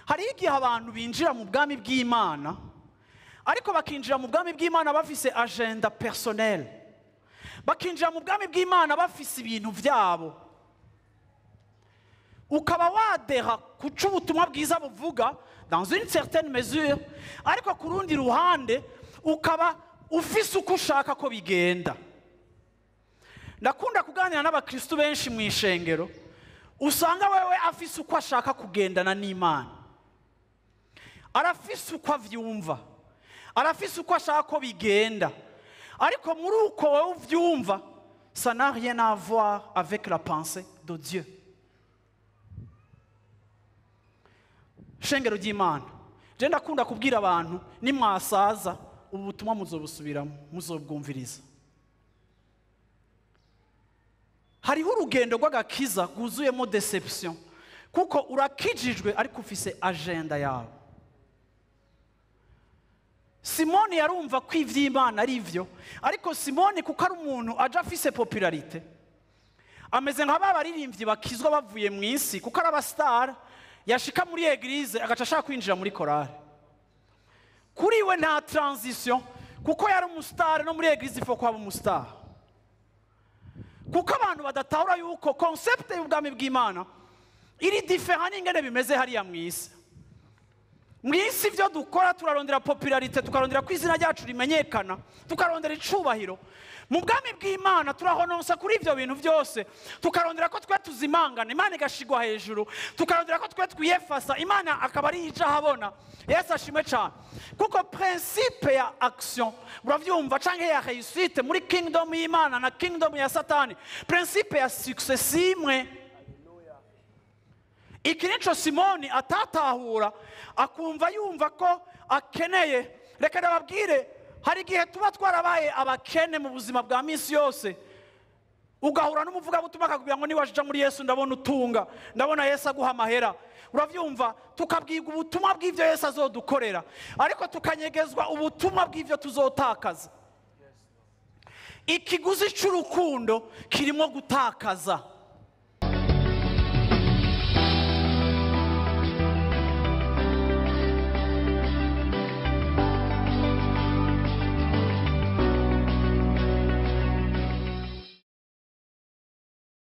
hari igihe abantu binjira mu bwami bw'Imana ariko bakinjira mu bwami bw'Imana bafise agenda personnelle, bakinjira mu bwami bw'Imana bafise ibintu vyabo, ukaba wadeha kuca ubutumwa bwiza buvuga dans une certaine mesure, ariko ku rundi ruhande ukaba ufise uko ushaka ko bigenda. Ndakunda kuganira n'abakristo benshi mu ishengero, usanga wewe afise uko ashaka kugendana n'Imana, arafise uko avyumva, arafise uko ashaka ko bigenda, ariko muri uko wowe uvyumva ça n'a rien à voir avec la pensée de Dieu. Shengero ry'Imana, je ndakunda kubwira abantu nimwasaza ubu butumwa muzobusubiramo, muzobwumviriza. Hariho urugendo rw'agakiza rwuzuyemo deception, kuko urakijijwe ariko ufise agenda yawe. Simoni yarumva ko ivy'Imana ari ivyo, ariko Simoni kuko ari umuntu aje afise popularite, ameze nka babaririmbyi bakizwa bavuye mu isi, kuko ari abastar, yashika muri eglise agaca ashaka kwinjira muri korale. Kuri we nta transition, kuko yari umustar, no muri eglise ifo kwaba umustar. Kuko abantu badatahura yuko concept y'ubwami bw'Imana iri different n'ingene bimeze hariya mu isi. Mu isi ivyo dukora turarondera popularite, tukarondera ko izina ryacu rimenyekana, tukarondera icubahiro. Mu bwami bw'Imana turahononsa kuri ivyo bintu byose, tukarondera ko twe tuzimangana, Imana igashigwa hejuru, tukarondera ko twe twiyefasa, Imana akaba ari ija habona. Yesu ashimwe cyane. Kuko principe ya action, muravyumva, canke ya réussite muri kingdom y'Imana na kingdom ya Satani, principe ya success simwe. Iki nico Simoni atatahura, akumva yumva ko akeneye. Reka ndababwire, hari igihe tuba twarabaye abakene mu buzima bwa misi yose, ugahura n'umuvuga butumwa akakubwira ngo niwaje muri Yesu ndabona utunga, ndabona Yesu aguha amahera. Uravyumva, tukabwirwa ubutumwa bw'ivyo Yesu azodukorera, ariko tukanyegezwa ubutumwa bw'ivyo tuzotakaza. Ikiguzi c'urukundo kirimo gutakaza.